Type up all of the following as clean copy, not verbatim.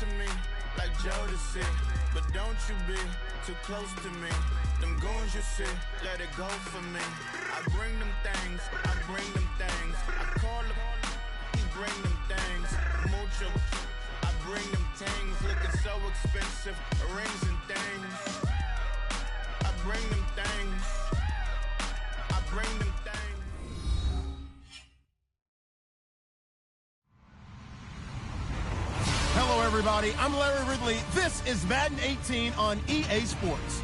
to me like Jodeci, but don't you be too close to me. Them goons you see, let it go for me. I bring them things, I bring them things. I call them, he bring them things. Mucho, I bring them things. Looking so expensive, rings and things. I bring them things. I bring them things. Hello, everybody. I'm Larry Ridley. This is Madden 18 on EA Sports.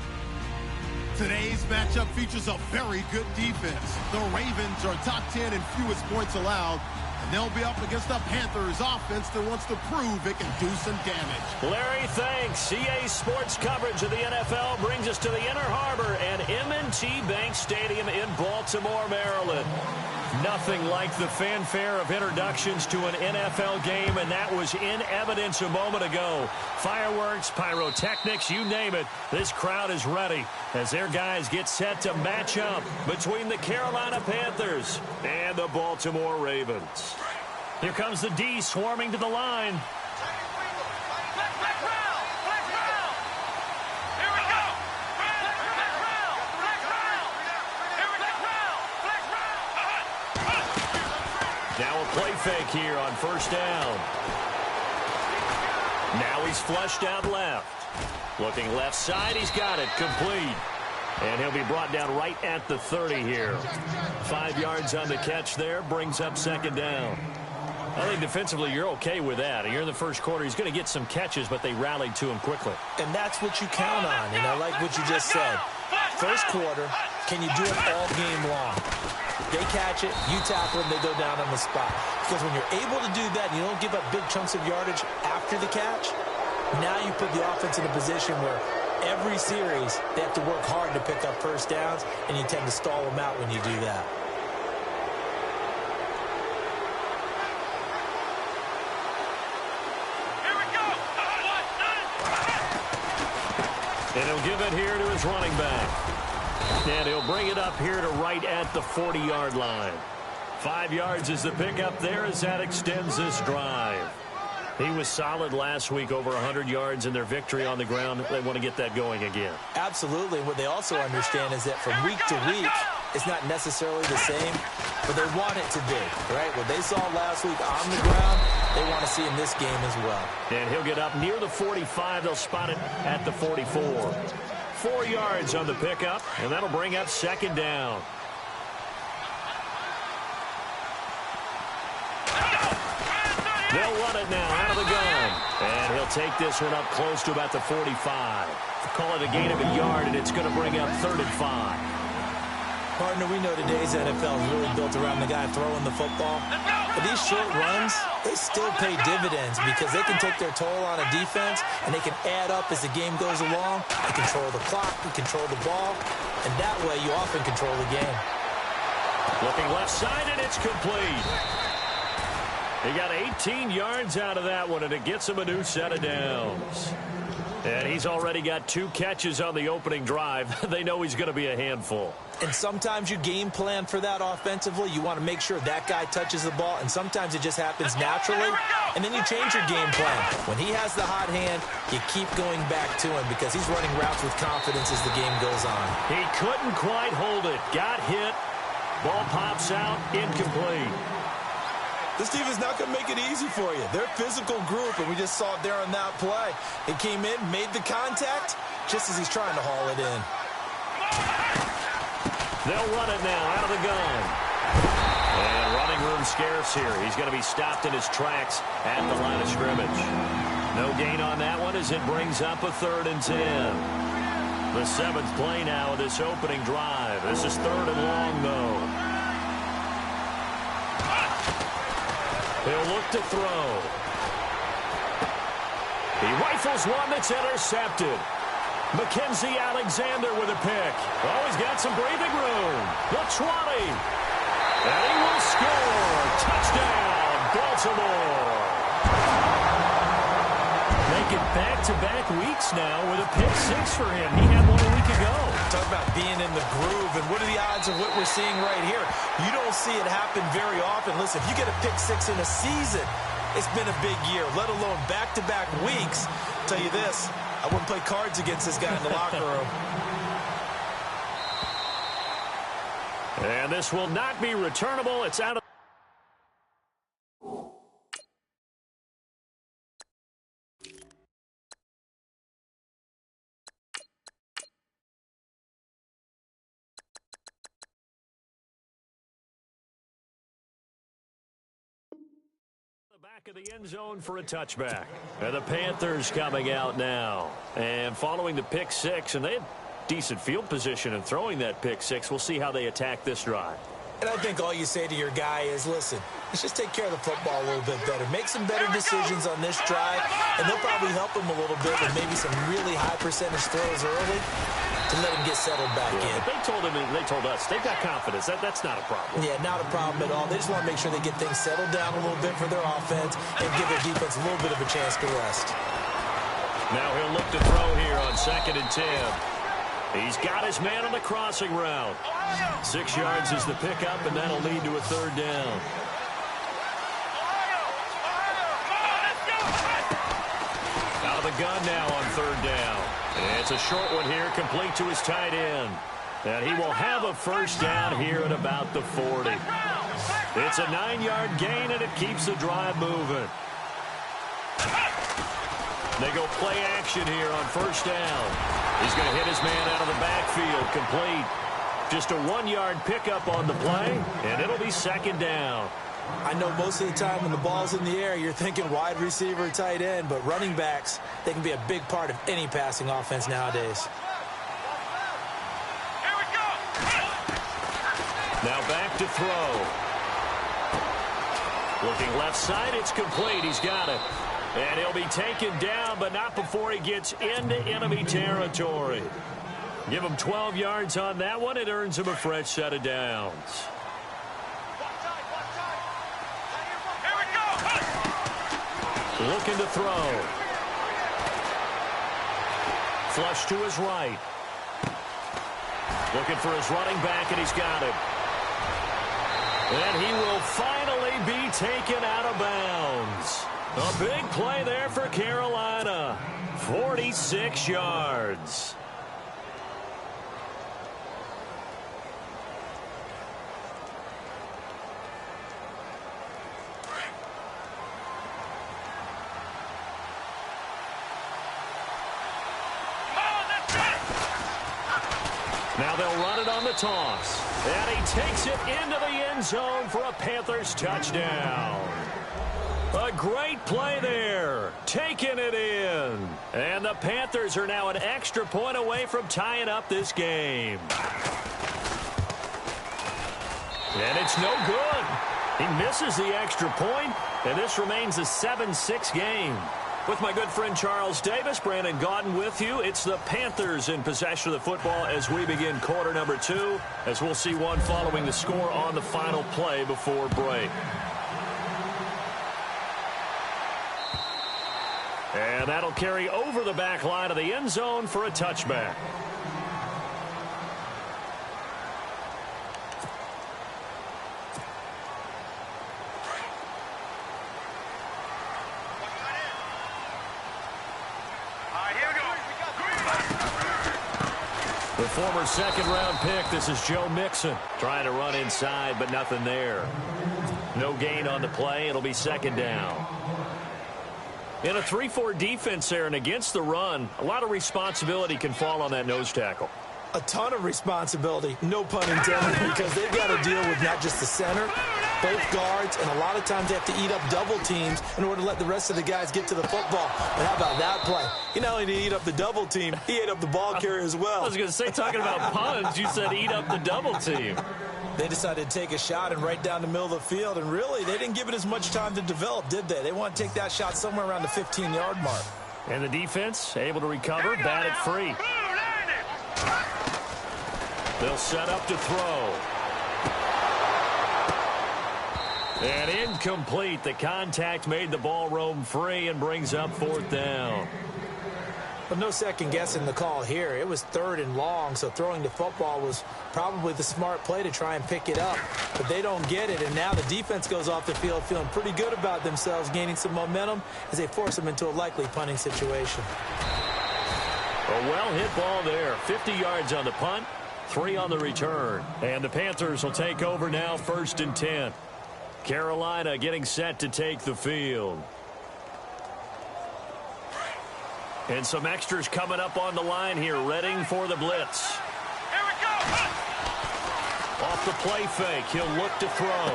Today's matchup features a very good defense. The Ravens are top 10 in fewest points allowed, and they'll be up against the Panthers offense that wants to prove it can do some damage. Larry, thanks. EA Sports coverage of the NFL brings us to the Inner Harbor and M&T Bank Stadium in Baltimore, Maryland. Nothing like the fanfare of introductions to an NFL game, and that was in evidence a moment ago. Fireworks, pyrotechnics, you name it. This crowd is ready as their guys get set to match up between the Carolina Panthers and the Baltimore Ravens. Here comes the D swarming to the line. Now a play fake here on first down. Now he's flushed out left. Looking left side, he's got it, complete. And he'll be brought down right at the 30 here. 5 yards on the catch there, brings up second down. I think defensively you're okay with that. You're in the first quarter. He's going to get some catches, but they rallied to him quickly. And that's what you count on, and I like what you just said. First quarter, can you do it all game long? They catch it, you tackle them, they go down on the spot. Because when you're able to do that, you don't give up big chunks of yardage after the catch, now you put the offense in a position where every series they have to work hard to pick up first downs, and you tend to stall them out when you do that. And he'll give it here to his running back. And he'll bring it up here to right at the 40-yard line. 5 yards is the pickup there as that extends this drive. He was solid last week, over 100 yards in their victory on the ground. They want to get that going again. Absolutely. What they also understand is that from week to week, it's not necessarily the same, but they want it to be, right? What they saw last week on the ground, they want to see in this game as well. And he'll get up near the 45. They'll spot it at the 44. 4 yards on the pickup, and that'll bring up second down. They'll run it now out of the gun. And he'll take this one up close to about the 45. Call it a gain of a yard, and it's going to bring up 3rd and 5. Partner, we know today's NFL is really built around the guy throwing the football. But these short runs, they still pay dividends because they can take their toll on a defense, and they can add up as the game goes along. They control the clock, they control the ball, and that way you often control the game. Looking left side, and it's complete. He got 18 yards out of that one, and it gets him a new set of downs. And he's already got 2 catches on the opening drive. They know he's going to be a handful. And sometimes you game plan for that offensively. You want to make sure that guy touches the ball, and sometimes it just happens naturally. And then you change your game plan. When he has the hot hand, you keep going back to him because he's running routes with confidence as the game goes on. He couldn't quite hold it. Got hit. Ball pops out. Incomplete. This team is not going to make it easy for you. They're a physical group, and we just saw it there on that play. He came in, made the contact, just as he's trying to haul it in. They'll run it now out of the gun. And running room scarce here. He's going to be stopped in his tracks at the line of scrimmage. No gain on that one as it brings up a 3rd and 10. The 7th play now of this opening drive. This is 3rd and long, though. He'll look to throw. He rifles one that's intercepted. Mackenzie Alexander with a pick. Oh, he's got some breathing room. The 20. And he will score. Touchdown, Baltimore. Making back-to-back weeks now with a pick 6 for him. He had one a week ago. Talk about being in the groove, and what are the odds of what we're seeing right here? You don't see it happen very often. Listen, if you get a pick 6 in a season, It's been a big year, let alone back-to-back weeks. I'll tell you this, I wouldn't play cards against this guy in the locker room. And this will not be returnable. It's out of back of the end zone for a touchback. And the Panthers coming out now. And following the pick six, and they had decent field position in throwing that pick six. We'll see how they attack this drive. And I think all you say to your guy is, listen, let's just take care of the football a little bit better. Make some better decisions on this drive, and they'll probably help him a little bit with maybe some really high percentage throws early to let him get settled back in. But they told us, they've got confidence. That's not a problem. Yeah, not a problem at all. They just want to make sure they get things settled down a little bit for their offense and give their defense a little bit of a chance to rest. Now he'll look to throw here on 2nd and 10. He's got his man on the crossing route. 6 yards is the pickup, and that'll lead to a 3rd down. Out of the gun now on 3rd down. It's a short one here, complete to his tight end. And he will have a 1st down here at about the 40. It's a 9-yard gain, and it keeps the drive moving. They go play action here on 1st down. He's going to hit his man out of the backfield, complete. Just a 1-yard pickup on the play, and it'll be 2nd down. I know most of the time when the ball's in the air, you're thinking wide receiver, tight end, but running backs, they can be a big part of any passing offense nowadays. Here we go. Now back to throw. Looking left side, it's complete. He's got it. And he'll be taken down, but not before he gets into enemy territory. Give him 12 yards on that one. It earns him a fresh set of downs. Here we go. Looking to throw. Flush to his right. Looking for his running back, and he's got it. And he will finally be taken out of bounds. A big play there for Carolina. 46 yards. Now they'll run it on the toss. And he takes it into the end zone for a Panthers touchdown. A great play there, taking it in. And the Panthers are now an extra point away from tying up this game. And it's no good. He misses the extra point, and this remains a 7-6 game. With my good friend Charles Davis, Brandon Gaudin with you. It's the Panthers in possession of the football as we begin quarter number 2, as we'll see one following the score on the final play before break. And that'll carry over the back line of the end zone for a touchback. The former 2nd-round pick, this is Joe Mixon, trying to run inside, but nothing there. No gain on the play. It'll be 2nd down. In a 3-4 defense there and against the run, a lot of responsibility can fall on that nose tackle. A ton of responsibility, no pun intended, because they've got to deal with not just the center, both guards, and a lot of times they have to eat up double teams in order to let the rest of the guys get to the football. And how about that play? He not only did he eat up the double team, he ate up the ball carrier as well. I was going to say, talking about puns, you said eat up the double team. They decided to take a shot and right down the middle of the field, and really, they didn't give it as much time to develop, did they? They want to take that shot somewhere around the 15-yard mark. And the defense able to recover, bat it free. They'll set up to throw. And incomplete. The contact made the ball roam free and brings up 4th down. But no second guessing the call here. It was 3rd and long, so throwing the football was probably the smart play to try and pick it up. But they don't get it, and now the defense goes off the field feeling pretty good about themselves, gaining some momentum as they force them into a likely punting situation. A well-hit ball there. 50 yards on the punt, 3 on the return. And the Panthers will take over now, 1st and 10. Carolina getting set to take the field. And some extras coming up on the line here, readying for the blitz. Here we go! Off the play fake, he'll look to throw.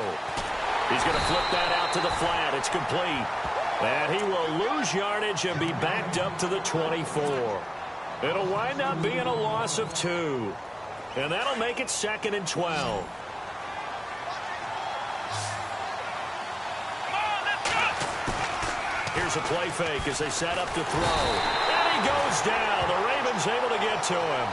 He's going to flip that out to the flat. It's complete. And he will lose yardage and be backed up to the 24. It'll wind up being a loss of 2. And that'll make it 2nd and 12. Here's a play fake as they set up to throw. And he goes down. The Ravens able to get to him.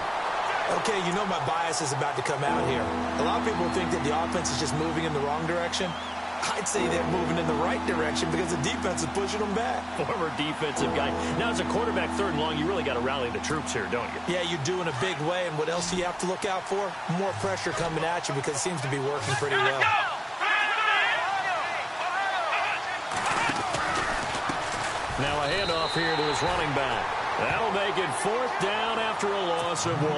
Okay, you know my bias is about to come out here. A lot of people think that the offense is just moving in the wrong direction. I'd say they're moving in the right direction because the defense is pushing them back. Former defensive guy. Now, as a quarterback, 3rd and long, you really got to rally the troops here, don't you? Yeah, you do in a big way. And what else do you have to look out for? More pressure coming at you because it seems to be working pretty well. Now a handoff here to his running back. That'll make it 4th down after a loss of 1.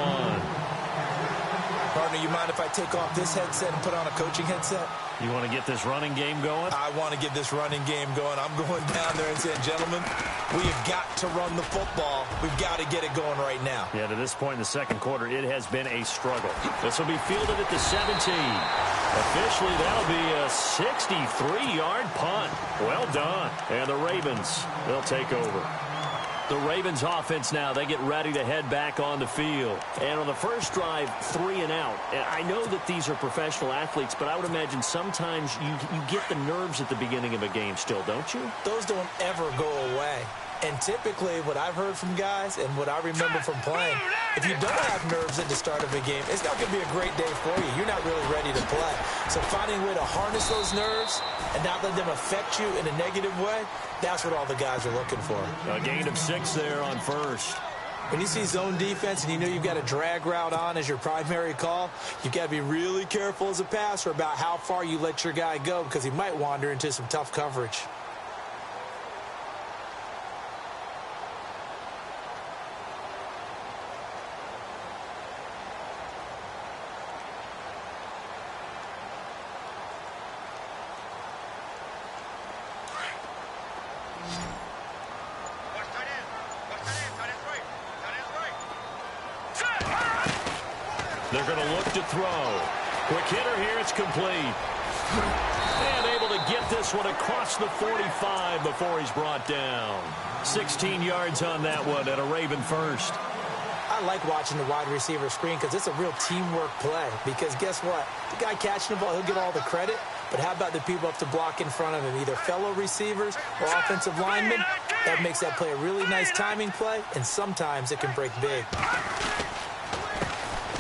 Partner, you mind if I take off this headset and put on a coaching headset? You want to get this running game going? I want to get this running game going. I'm going down there and saying, gentlemen, we have got to run the football. We've got to get it going right now. Yeah, to this point in the 2nd quarter, it has been a struggle. This will be fielded at the 17. Officially, that'll be a 63-yard punt. Well done. And the Ravens, they'll take over. The Ravens offense now, they get ready to head back on the field. And on the first drive, 3 and out. And I know that these are professional athletes, but I would imagine sometimes you get the nerves at the beginning of a game still, don't you? Those don't ever go away. And typically, what I've heard from guys and what I remember from playing, if you don't have nerves at the start of a game, it's not going to be a great day for you. You're not really ready to play. So finding a way to harness those nerves and not let them affect you in a negative way, that's what all the guys are looking for. A gain of 6 there on 1st. When you see zone defense and you know you've got a drag route on as your primary call, you've got to be really careful as a passer about how far you let your guy go because he might wander into some tough coverage. They're going to look to throw. Quick hitter here. It's complete. And able to get this one across the 45 before he's brought down. 16 yards on that one and a Raven first. I like watching the wide receiver screen because it's a real teamwork play. Because guess what? The guy catching the ball, he'll get all the credit. But how about the people up to block in front of him, either fellow receivers or offensive linemen? That makes that play a really nice timing play, and sometimes it can break big.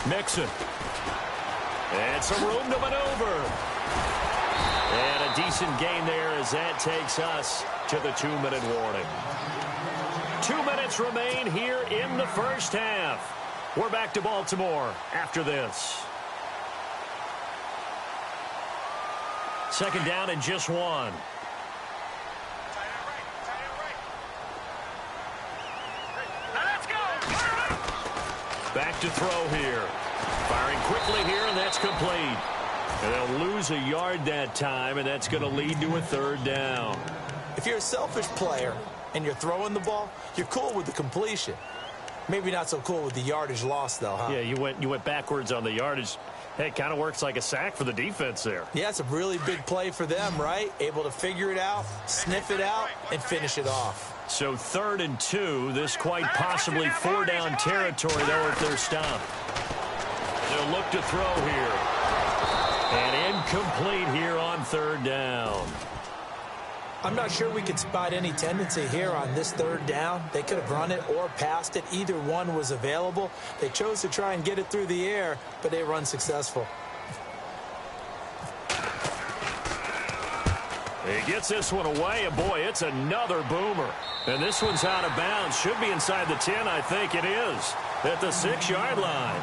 Mixon. And some room to maneuver. And a decent gain there as that takes us to the 2-minute warning. 2 minutes remain here in the first half. We're back to Baltimore after this. 2nd down and just 1. Back to throw here. Firing quickly here, and that's complete. And they'll lose a yard that time, and that's going to lead to a 3rd down. If you're a selfish player and you're throwing the ball, you're cool with the completion. Maybe not so cool with the yardage loss, though, huh? Yeah, you went backwards on the yardage. Hey, it kind of works like a sack for the defense there. Yeah, it's a really big play for them, right? Able to figure it out, sniff it out, and finish it off. So 3rd and 2, this quite possibly 4-down territory, though, if they're stopped. They'll look to throw here. And incomplete here on 3rd down. I'm not sure we could spot any tendency here on this 3rd down. They could have run it or passed it. Either one was available. They chose to try and get it through the air, but they run successful. He gets this one away, and boy, it's another boomer. And this one's out of bounds. Should be inside the 10, I think it is, at the 6-yard line.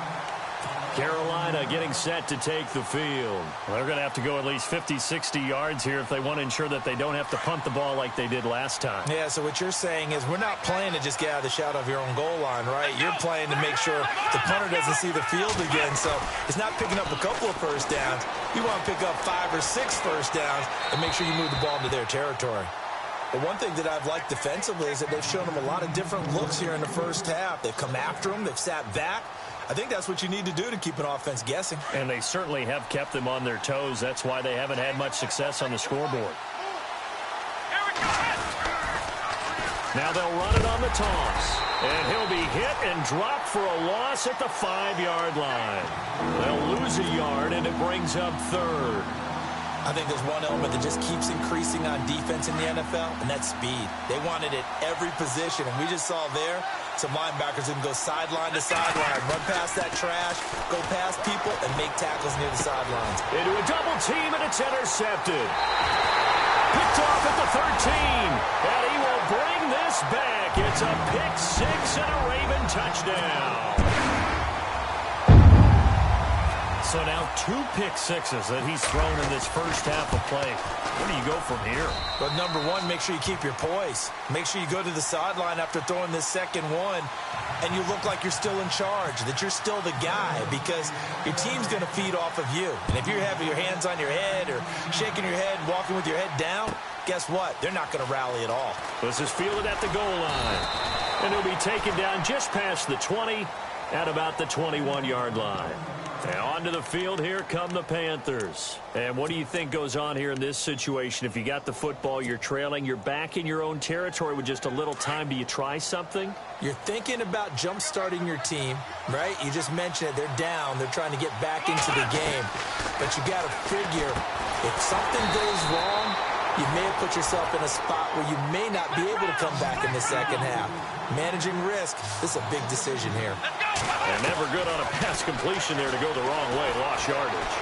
Carolina getting set to take the field. Well, they're going to have to go at least 50, 60 yards here if they want to ensure that they don't have to punt the ball like they did last time. Yeah, so what you're saying is we're not playing to just get out of the shadow of your own goal line, right? You're playing to make sure the punter doesn't see the field again. So it's not picking up a couple of first downs. You want to pick up 5 or 6 first downs and make sure you move the ball into their territory. But one thing that I've liked defensively is that they've shown them a lot of different looks here in the first half. They've come after them. They've sat back. I think that's what you need to do to keep an offense guessing. And they certainly have kept them on their toes. That's why they haven't had much success on the scoreboard. Now they'll run it on the toss. And he'll be hit and dropped for a loss at the 5-yard line. They'll lose a yard, and it brings up third. I think there's one element that just keeps increasing on defense in the NFL, and that's speed. They want it at every position, and we just saw there some linebackers that can go sideline to sideline, run past that trash, go past people, and make tackles near the sidelines. Into a double team, and it's intercepted. Picked off at the 13, and he will bring this back. It's a pick 6 and a Raven touchdown. So now 2 pick sixes that he's thrown in this first half of play. Where do you go from here? But number one, make sure you keep your poise. Make sure you go to the sideline after throwing this second one, and you look like you're still in charge, that you're still the guy, because your team's going to feed off of you. And if you're having your hands on your head or shaking your head and walking with your head down, guess what? They're not going to rally at all. This is fielded at the goal line. And he'll be taken down just past the 20 at about the 21-yard line. Now onto the field, here come the Panthers. And what do you think goes on here in this situation? If you got the football, you're trailing, you're back in your own territory with just a little time. Do you try something? You're thinking about jump-starting your team, right? You just mentioned it. They're down. They're trying to get back into the game. But you got to figure, if something goes wrong, you may have put yourself in a spot where you may not be able to come back in the second half. Managing risk, this is a big decision here. And never good on a pass completion there to go the wrong way. Lost yardage.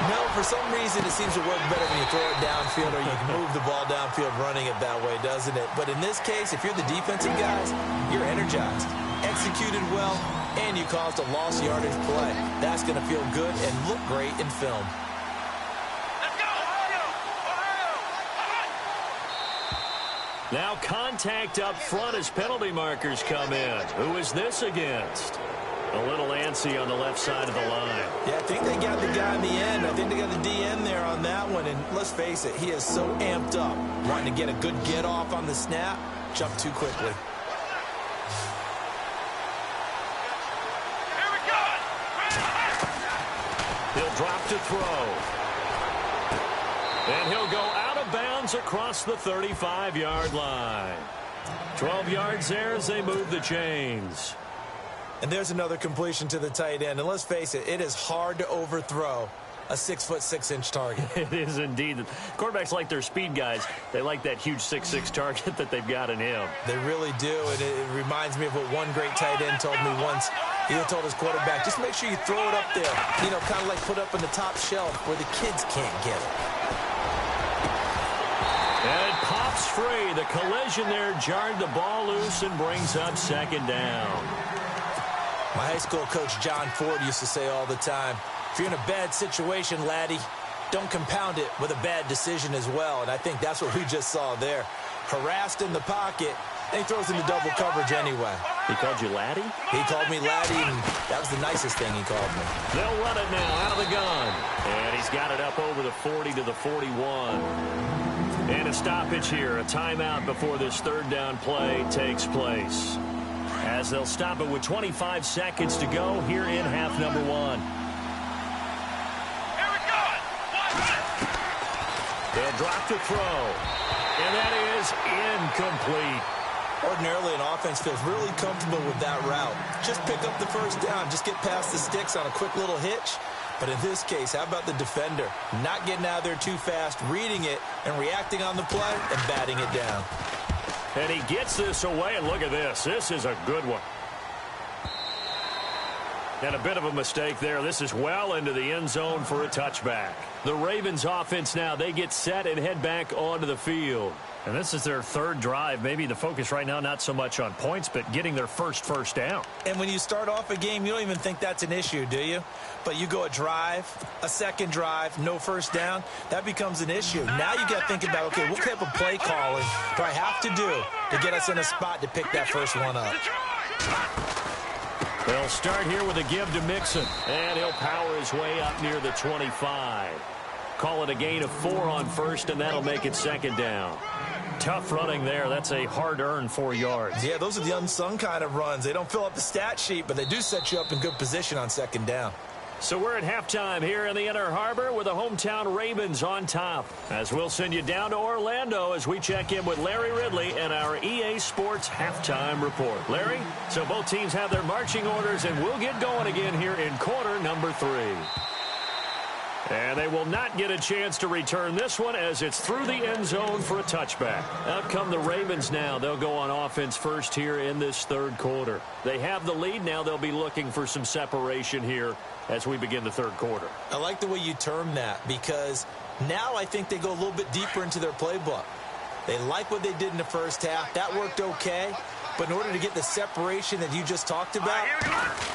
No, for some reason it seems to work better when you throw it downfield or you can move the ball downfield running it that way, doesn't it? But in this case, if you're the defensive guys, you're energized, executed well, and you caused a lost yardage play. That's going to feel good and look great in film. Now contact up front as penalty markers come in. Who is this against? A little antsy on the left side of the line. Yeah, I think they got the guy in the end. I think they got the DN there on that one. And let's face it, he is so amped up, wanting to get a good get-off on the snap, jump too quickly. Here we go. He'll drop to throw. And he'll go out of bounds across the 35-yard line. 12 yards there as they move the chains. And there's another completion to the tight end. And let's face it, it is hard to overthrow a 6'6" target. It is indeed. Quarterbacks like their speed guys. They like that huge 6'6" target that they've got in him. They really do. And it reminds me of what one great tight end told me once. He told his quarterback, just make sure you throw it up there. You know, kind of like put up in the top shelf where the kids can't get it. And it pops free. The collision there jarred the ball loose and brings up second down. My high school coach, John Ford, used to say all the time, if you're in a bad situation, laddie, don't compound it with a bad decision as well. And I think that's what we just saw there. Harassed in the pocket, and he throws into double coverage anyway. He called you laddie? He called me laddie, and that was the nicest thing he called me. They'll run it now out of the gun. And he's got it up over the 40 to the 41. And a stoppage here, a timeout before this third down play takes place. As they'll stop it with 25 seconds to go here in half number one. Here we go. They'll drop to throw. And that is incomplete. Ordinarily, an offense feels really comfortable with that route. Just pick up the first down. Just get past the sticks on a quick little hitch. But in this case, how about the defender? Not getting out there too fast, reading it, and reacting on the play and batting it down. And he gets this away, and look at this. This is a good one. And a bit of a mistake there. This is well into the end zone for a touchback. The Ravens offense now, they get set and head back onto the field. And this is their third drive. Maybe the focus right now not so much on points, but getting their first down. And when you start off a game, you don't even think that's an issue, do you? But you go a drive, a second drive, no first down, that becomes an issue. Now you got to think about, okay, what type of play calling do I have to do to get us in a spot to pick that first one up? They'll start here with a give to Mixon, and he'll power his way up near the 25. Call it a gain of 4 on first, and that'll make it second down. Tough running there. That's a hard-earned 4 yards. Yeah, those are the unsung kind of runs. They don't fill up the stat sheet, but they do set you up in good position on second down. So we're at halftime here in the Inner Harbor with the hometown Ravens on top. As we'll send you down to Orlando as we check in with Larry Ridley and our EA Sports halftime report. Larry, so both teams have their marching orders, and we'll get going again here in quarter number 3. And they will not get a chance to return this one as it's through the end zone for a touchback. Out come the Ravens now. They'll go on offense first here in this third quarter. They have the lead. Now they'll be looking for some separation here as we begin the third quarter. I like the way you term that because now I think they go a little bit deeper into their playbook. They like what they did in the first half. That worked okay. But in order to get the separation that you just talked about,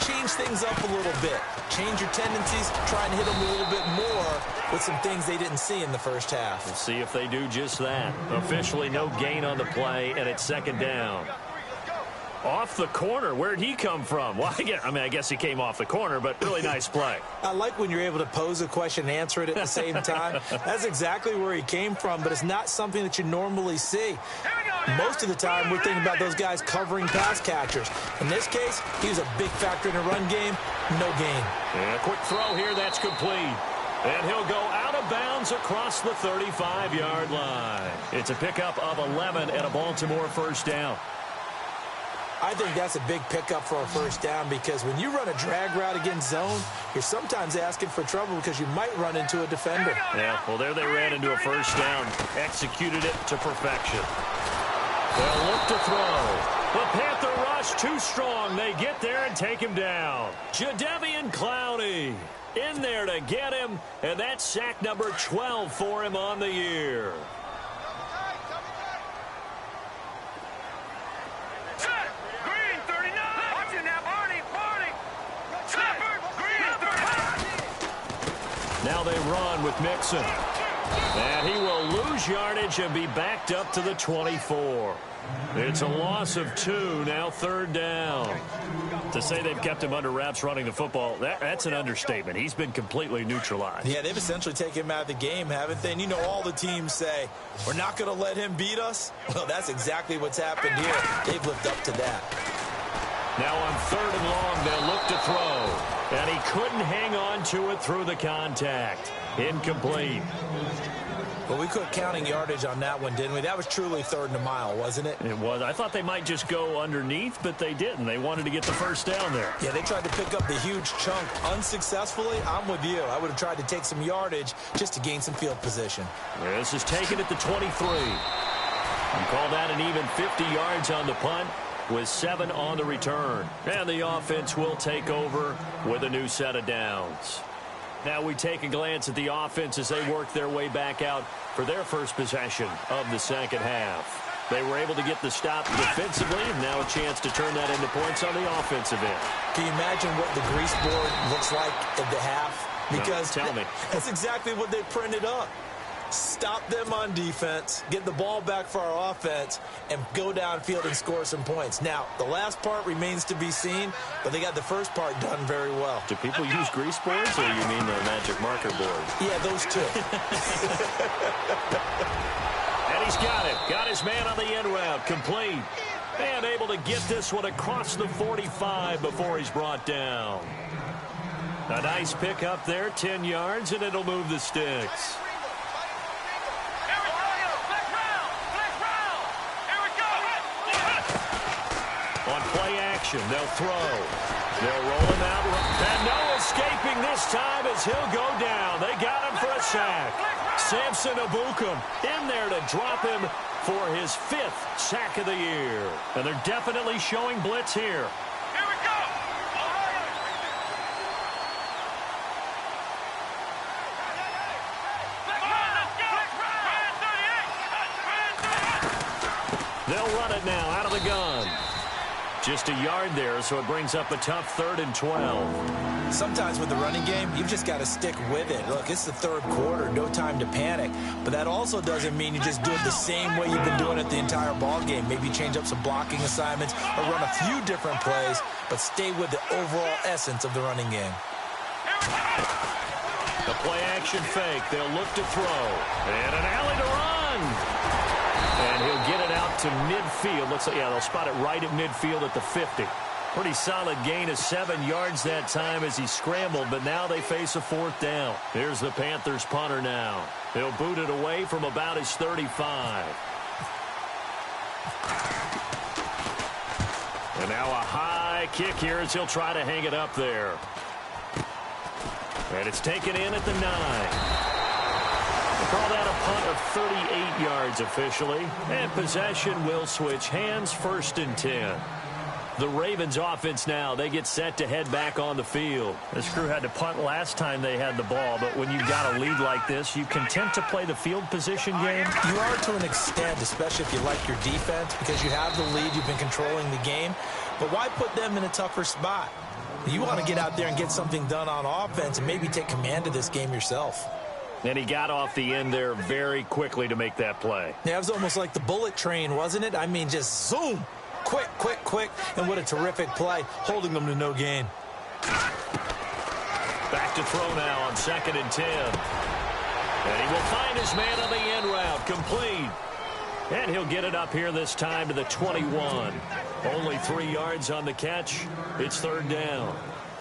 change things up a little bit. Change your tendencies, try and hit them a little bit more with some things they didn't see in the first half. We'll see if they do just that. Officially no gain on the play, and it's second down. Off the corner. Where'd he come from? Well, I guess he came off the corner, but really nice play. I like when you're able to pose a question and answer it at the same time. That's exactly where he came from, but it's not something that you normally see. Most of the time, we're thinking about those guys covering pass catchers. In this case, he was a big factor in the run game. No gain. And a quick throw here. That's complete. And he'll go out of bounds across the 35-yard line. It's a pickup of 11 and a Baltimore first down. I think that's a big pickup for a first down because when you run a drag route against zone, you're sometimes asking for trouble because you might run into a defender. Yeah, well, there they ran into a first down. Executed it to perfection. They'll look to throw. The Panther rush too strong. They get there and take him down. Jadeveon Clowney in there to get him, and that's sack number 12 for him on the year. Now they run with Mixon. And he will lose yardage and be backed up to the 24. It's a loss of 2, now third down. To say they've kept him under wraps running the football, that's an understatement. He's been completely neutralized. Yeah, they've essentially taken him out of the game, haven't they? And you know all the teams say, we're not going to let him beat us. Well, that's exactly what's happened here. They've lived up to that. Now on 3rd and long, they'll look to throw. And he couldn't hang on to it through the contact. Incomplete. Well, we quit counting yardage on that one, didn't we? That was truly 3rd and a mile, wasn't it? It was. I thought they might just go underneath, but they didn't. They wanted to get the first down there. Yeah, they tried to pick up the huge chunk unsuccessfully. I'm with you. I would have tried to take some yardage just to gain some field position. This is taken at the 23. And call that an even 50 yards on the punt, with 7 on the return. And the offense will take over with a new set of downs. Now we take a glance at the offense as they work their way back out for their first possession of the second half. They were able to get the stop defensively, and now a chance to turn that into points on the offensive end. Can you imagine what the grease board looks like at the half? Because no, tell me. That's exactly what they printed up. Stop them on defense, get the ball back for our offense, and go downfield and score some points. Now, the last part remains to be seen, but they got the first part done very well. Do people use grease boards, or you mean the magic marker board? Yeah, those two. And he's got it. Got his man on the end route. Complete. And able to get this one across the 45 before he's brought down. A nice pick up there, 10 yards, and it'll move the sticks. On play action, they'll throw. They'll roll him out. And no escaping this time as he'll go down. They got him for a sack. Samson Abukum in there to drop him for his 5th sack of the year. And they're definitely showing blitz here. Just a yard there, so it brings up a tough 3rd and 12. Sometimes with the running game, you've just got to stick with it. Look, it's the 3rd quarter, no time to panic. But that also doesn't mean you just do it the same way you've been doing it the entire ball game. Maybe change up some blocking assignments or run a few different plays, but stay with the overall essence of the running game. The play-action fake. They'll look to throw. And an alley to run. And he'll get it out to midfield. Looks like, yeah, they'll spot it right at midfield at the 50. Pretty solid gain of 7 yards that time as he scrambled, but now they face a 4th down. Here's the Panthers punter now. He'll boot it away from about his 35. And now a high kick here as he'll try to hang it up there. And it's taken in at the 9. Call that a punt of 38 yards officially. And possession will switch hands, 1st and 10. The Ravens offense now, they get set to head back on the field. This crew had to punt last time they had the ball, but when you've got a lead like this, you content to play the field position game? You are to an extent, especially if you like your defense, because you have the lead, you've been controlling the game. But why put them in a tougher spot? You want to get out there and get something done on offense and maybe take command of this game yourself. And he got off the end there very quickly to make that play. Yeah, it was almost like the bullet train, wasn't it? I mean, just zoom. Quick, quick, quick. And what a terrific play, holding them to no gain. Back to throw now on 2nd and 10. And he will find his man on the end route, complete. And he'll get it up here this time to the 21. Only 3 yards on the catch. It's 3rd down.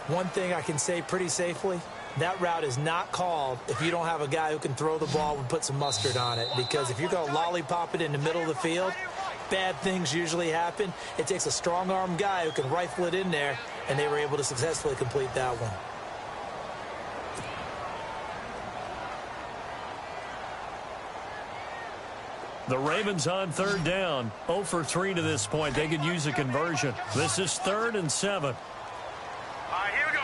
One thing I can say pretty safely, that route is not called if you don't have a guy who can throw the ball and put some mustard on it. Because if you're going to lollipop it in the middle of the field, bad things usually happen. It takes a strong-arm guy who can rifle it in there, and they were able to successfully complete that one. The Ravens on 3rd down. 0 for 3 to this point. They could use a conversion. This is 3rd and 7. All right, here we go.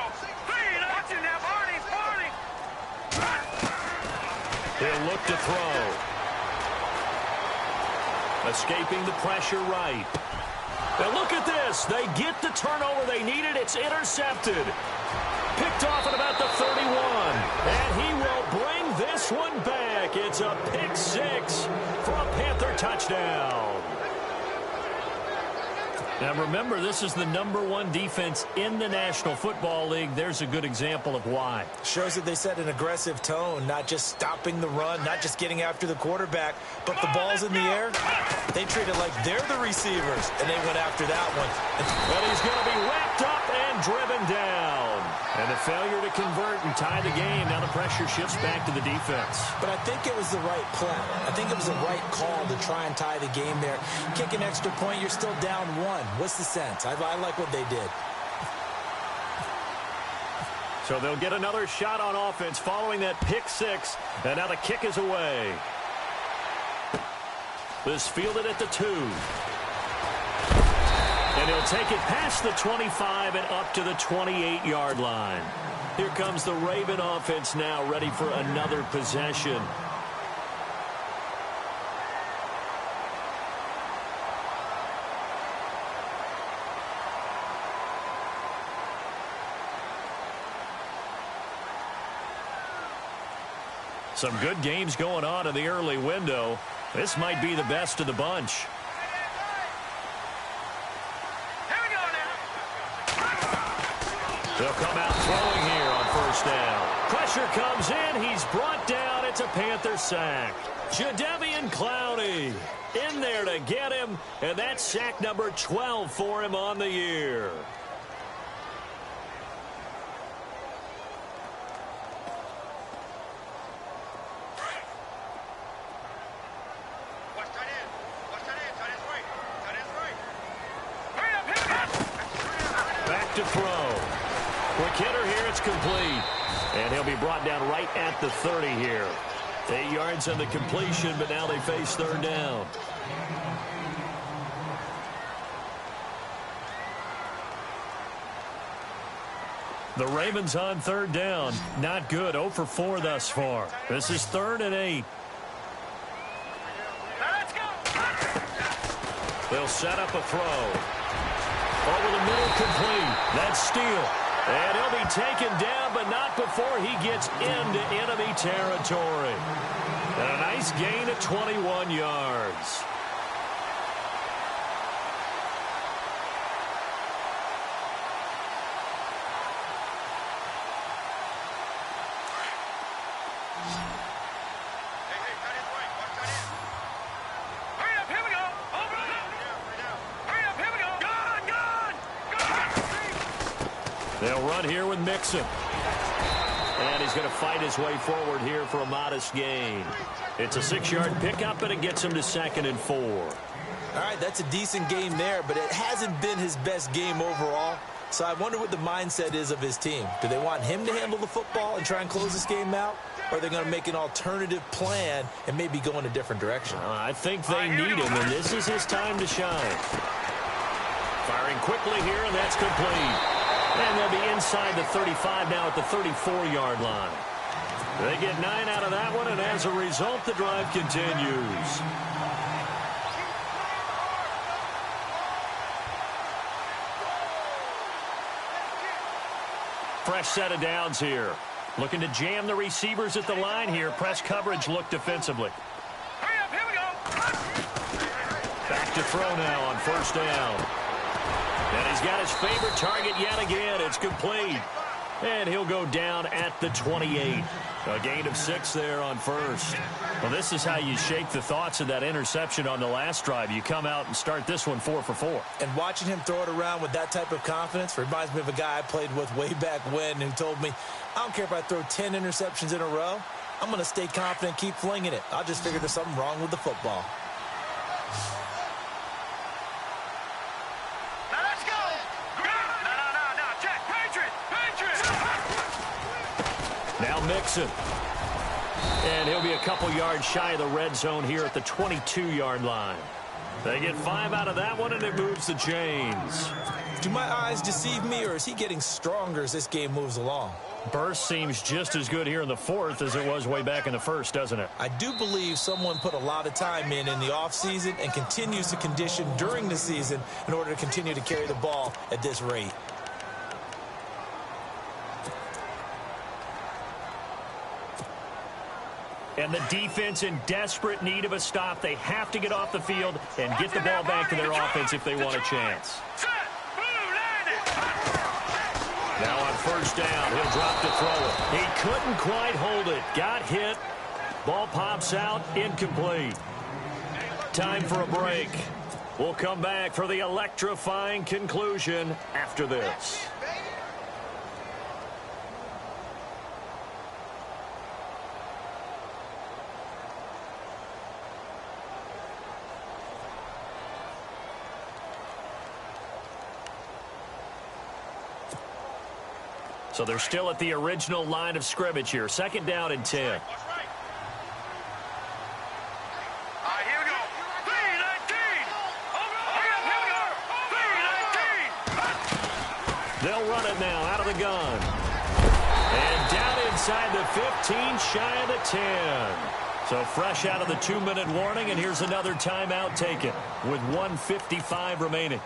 Watching now, Barney. He'll look to throw. Escaping the pressure right. Now look at this. They get the turnover they needed. It's intercepted. Picked off at about the 31. And he will bring this one back. It's a pick 6 for a Panther touchdown. Now remember, this is the #1 defense in the National Football League. There's a good example of why. Shows that they set an aggressive tone, not just stopping the run, not just getting after the quarterback, but the ball's in the air. They treat it like they're the receivers, and they went after that one. Well, he's going to be wrapped up and driven down. And the failure to convert and tie the game. Now the pressure shifts back to the defense. But I think it was the right play. I think it was the right call to try and tie the game there. Kick an extra point, you're still down 1. What's the sense? I like what they did. So they'll get another shot on offense following that pick 6. And now the kick is away. This fielded at the 2. And he'll take it past the 25 and up to the 28-yard line. Here comes the Raven offense now, ready for another possession. Some good games going on in the early window. This might be the best of the bunch. They'll come out throwing here on 1st down. Pressure comes in. He's brought down. It's a Panther sack. Jadeveon Clowney in there to get him. And that's sack number 12 for him on the year. Back to throw. Quick hitter here, it's complete. And he'll be brought down right at the 30 here. 8 yards on the completion, but now they face 3rd down. The Ravens on 3rd down. Not good. 0 for 4 thus far. This is 3rd and 8. They'll set up a throw. Over the middle, complete. That's Steele. And he'll be taken down, but not before he gets into enemy territory. And a nice gain of 21 yards. They'll run here with Mixon. And he's going to fight his way forward here for a modest gain. It's a 6-yard pickup, and it gets him to 2nd and 4. All right, that's a decent game there, but it hasn't been his best game overall. So I wonder what the mindset is of his team. Do they want him to handle the football and try and close this game out? Or are they going to make an alternative plan and maybe go in a different direction? I think they need him, and this is his time to shine. Firing quickly here, and that's complete. And they'll be inside the 35 now at the 34-yard line. They get 9 out of that one, and as a result, the drive continues. Fresh set of downs here. Looking to jam the receivers at the line here. Press coverage look defensively. Hurry up, here we go. Back to throw now on 1st down. And he's got his favorite target yet again. It's complete. And he'll go down at the 28. A gain of 6 there on 1st. Well, this is how you shake the thoughts of that interception on the last drive. You come out and start this one 4 for 4. And watching him throw it around with that type of confidence reminds me of a guy I played with way back when who told me, I don't care if I throw 10 interceptions in a row. I'm going to stay confident, keep flinging it. I'll just figure there's something wrong with the football. Now Mixon. And he'll be a couple yards shy of the red zone here at the 22-yard line. They get 5 out of that one, and it moves the chains. Do my eyes deceive me, or is he getting stronger as this game moves along? Burst seems just as good here in the 4th as it was way back in the 1st, doesn't it? I do believe someone put a lot of time in the offseason and continues to condition during the season in order to continue to carry the ball at this rate. And the defense in desperate need of a stop. They have to get off the field and get the ball back to their offense if they want a chance. Now on 1st down, he'll drop to throw it. He couldn't quite hold it. Got hit. Ball pops out. Incomplete. Time for a break. We'll come back for the electrifying conclusion after this. So they're still at the original line of scrimmage here. 2nd down and 10. Here we go. 3-19. They'll run it now out of the gun. And down inside the 15, shy of the 10. So fresh out of the 2-minute warning, and here's another timeout taken with 1:55 remaining.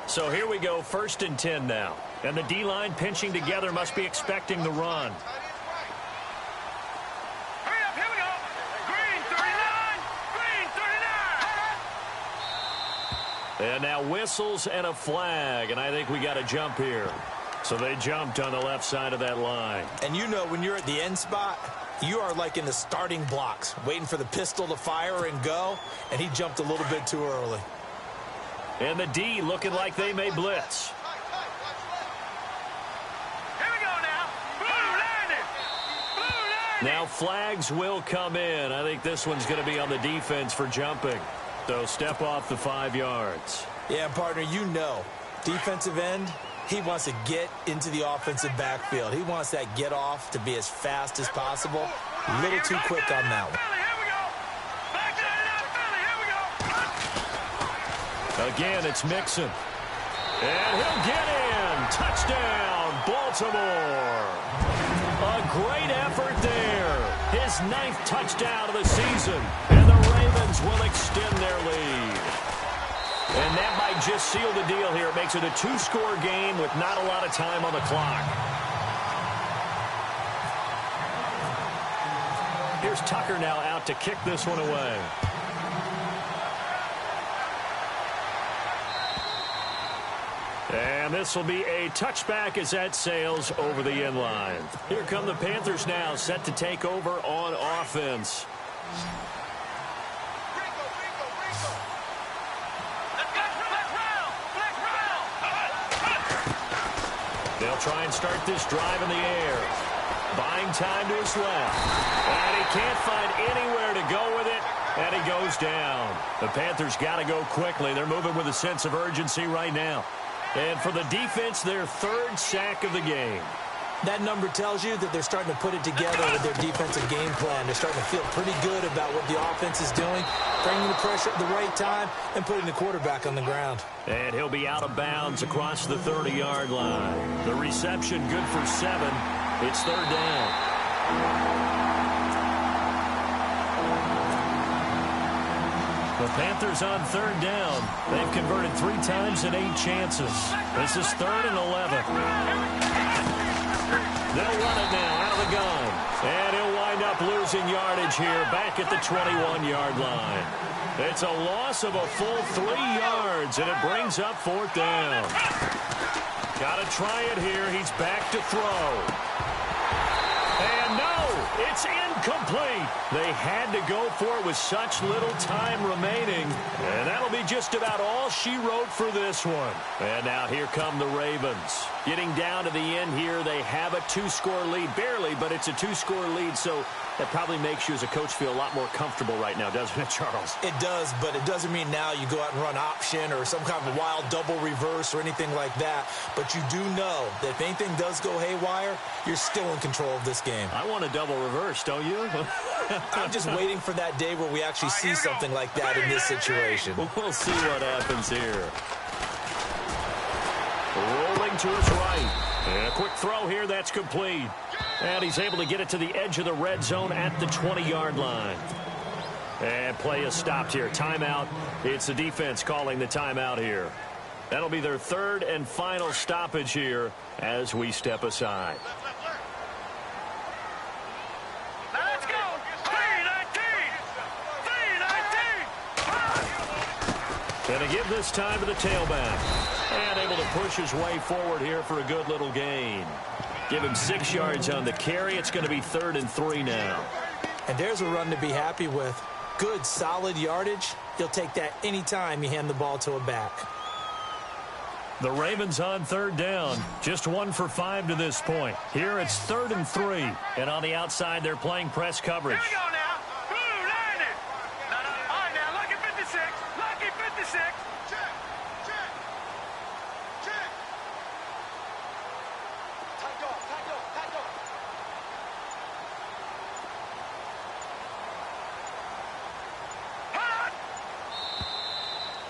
So here we go, 1st and 10 now. And the D-line pinching together must be expecting the run. Hurry up, here we go. Green 39. Green 39. And now whistles and a flag, and I think we got a jump here. So they jumped on the left side of that line. And you know when you're at the end spot, you are like in the starting blocks, waiting for the pistol to fire and go, and he jumped a little bit too early. And the D looking like they may blitz. Here we go now. Blue landed. Now flags will come in. I think this one's going to be on the defense for jumping. So step off the 5 yards. Yeah, partner, you know, defensive end, he wants to get into the offensive backfield. He wants that get off to be as fast as possible. A little too quick on that one. Again, it's Mixon. And he'll get in. Touchdown, Baltimore. A great effort there. His 9th touchdown of the season. And the Ravens will extend their lead. And that might just seal the deal here. It makes it a 2-score game with not a lot of time on the clock. Here's Tucker now out to kick this one away. And this will be a touchback as that sails over the end line. Here come the Panthers now, set to take over on offense. They'll try and start this drive in the air. Buying time to his left. And he can't find anywhere to go with it. And he goes down. The Panthers got to go quickly. They're moving with a sense of urgency right now. And for the defense, their 3rd sack of the game. That number tells you that they're starting to put it together with their defensive game plan. They're starting to feel pretty good about what the offense is doing, bringing the pressure at the right time, and putting the quarterback on the ground. And he'll be out of bounds across the 30-yard line. The reception good for 7. It's 3rd down. The Panthers on 3rd down. They've converted 3 times in 8 chances. This is 3rd and 11. They'll run it now out of the gun. And he'll wind up losing yardage here back at the 21-yard line. It's a loss of a full 3 yards, and it brings up 4th down. Got to try it here. He's back to throw. And no, it's incomplete. They had to go for it with such little time remaining. And that'll be just about all she wrote for this one. And now here come the Ravens. Getting down to the end here, they have a 2-score lead. Barely, but it's a 2-score lead, so that probably makes you as a coach feel a lot more comfortable right now, doesn't it, Charles? It does, but it doesn't mean now you go out and run option or some kind of wild double reverse or anything like that. But you do know that if anything does go haywire, you're still in control of this game. I want a double reverse, don't you? I'm just waiting for that day where we actually see something like that in this situation. We'll see what happens here. Rolling to his right. And a quick throw here, that's complete. And he's able to get it to the edge of the red zone at the 20-yard line. And play is stopped here. Timeout. It's the defense calling the timeout here. That'll be their 3rd and final stoppage here as we step aside. Let's go. 3-19. Going to give this time to the tailback. And able to push his way forward here for a good little gain. Give him 6 yards on the carry. It's going to be 3rd and 3 now. And there's a run to be happy with. Good, solid yardage. You'll take that any time you hand the ball to a back. The Ravens on 3rd down. Just 1 for 5 to this point. Here it's 3rd and 3. And on the outside, they're playing press coverage. Here we go now. Blue, line it. All right, now, lucky 56. Lucky 56.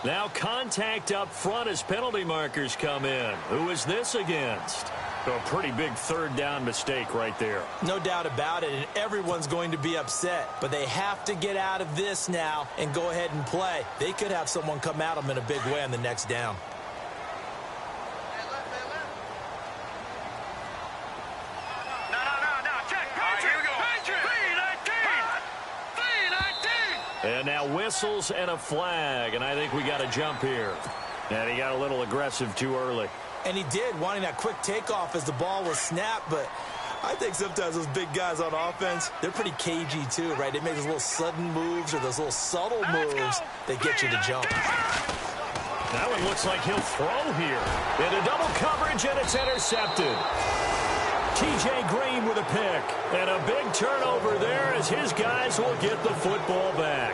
Now contact up front as penalty markers come in. Who is this against? A pretty big 3rd down mistake right there. No doubt about it, and everyone's going to be upset. But they have to get out of this now and go ahead and play. They could have someone come at them in a big way on the next down. And now whistles and a flag, and I think we got a jump here. And he got a little aggressive too early. And he did, wanting that quick takeoff as the ball was snapped, but I think sometimes those big guys on offense, they're pretty cagey too, right? They make those little sudden moves or those little subtle moves that get you to jump. That one looks like he'll throw here. Into double coverage, and it's intercepted. T.J. Green with a pick. And a big turnover there as his guys will get the football back.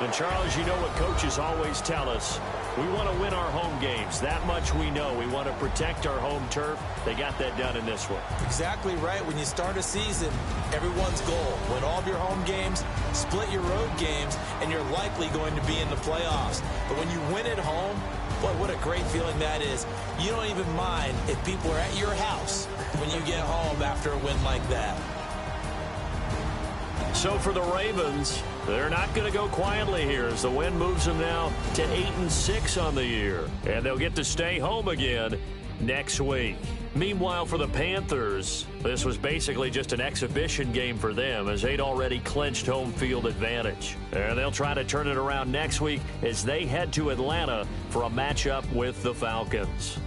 And, Charles, you know what coaches always tell us. We want to win our home games. That much we know. We want to protect our home turf. They got that done in this one. Exactly right. When you start a season, everyone's goal, win all of your home games, split your road games, and you're likely going to be in the playoffs. But when you win at home, Boy, what a great feeling that is. You don't even mind if people are at your house when you get home after a win like that. So for the Ravens, they're not going to go quietly here as the win moves them now to 8-6 on the year. And they'll get to stay home again next week. Meanwhile, for the Panthers, this was basically just an exhibition game for them as they'd already clinched home field advantage. And they'll try to turn it around next week as they head to Atlanta for a matchup with the Falcons.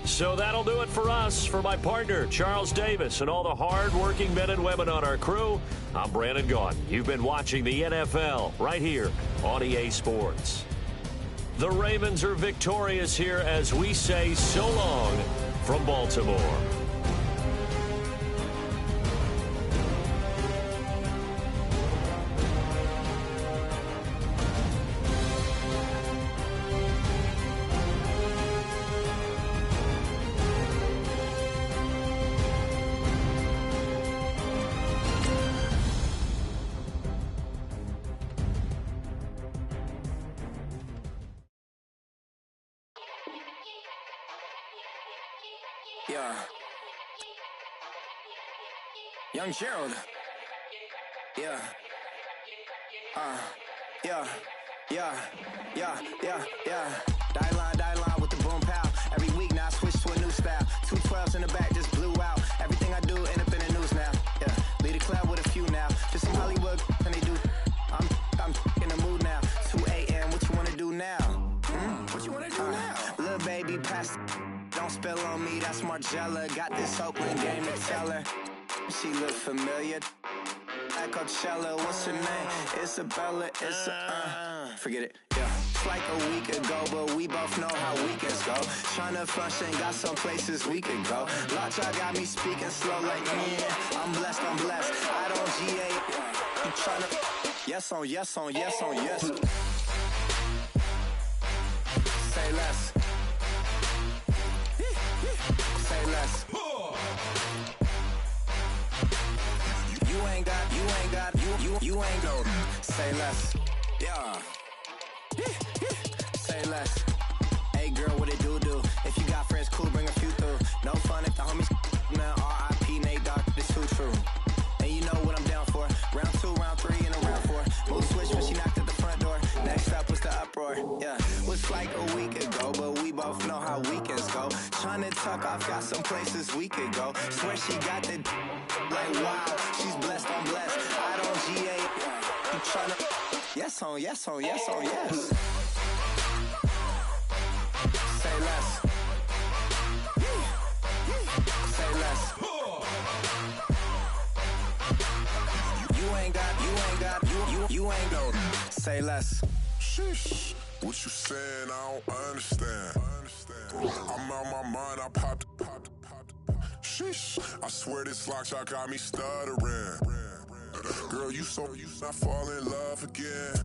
So that'll do it for us. For my partner, Charles Davis, and all the hard-working men and women on our crew, I'm Brandon Gaudin. You've been watching the NFL right here on EA Sports. The Ravens are victorious here as we say so long from Baltimore. Yeah. Young Gerald. Yeah. Yeah. Die line with the boom pow. Every week now I switch to a new style. 212s in the back just blew out. Everything I do end up in the news now. Yeah. Lead a club with a few now. Just some Hollywood and they do. I'm in the mood now. 2 a.m. What you wanna do now? What you wanna do now? Little baby pass. Don't spill on me, that's Margella. Got this Oakland game to tell her. She look familiar. At Coachella, what's her name? Isabella, forget it, yeah. It's like a week ago, but we both know how weekends go. Tryna function, got some places we could go. Lot y'all got me speaking slow like, yeah, I'm blessed. I don't GA, you tryna, yes on yes. Say less. Say less. You ain't go. Say less. Yeah. Say less. Hey girl, what it do? If you got friends, cool, bring a few through. No fun if the homies man. R.I.P. Nate Dogg, this too true. And you know what I'm down for. Round 2, round 3, and a round 4. Move switch when she knocked at the front door. Next up was the uproar. Yeah, was like a week ago, but we both know how weekends go. Tryna tuck off, got some places we could go. Swear she got the like wow, she's blessed, I'm blessed. I don't GA. You tryna yes on yes. Say less. Say less. You ain't go. Say less. Sheesh. What you saying? I don't understand. I'm out my mind. I popped. Sheesh. I swear this lock y'all got me stuttering. Girl, you not fall in love again.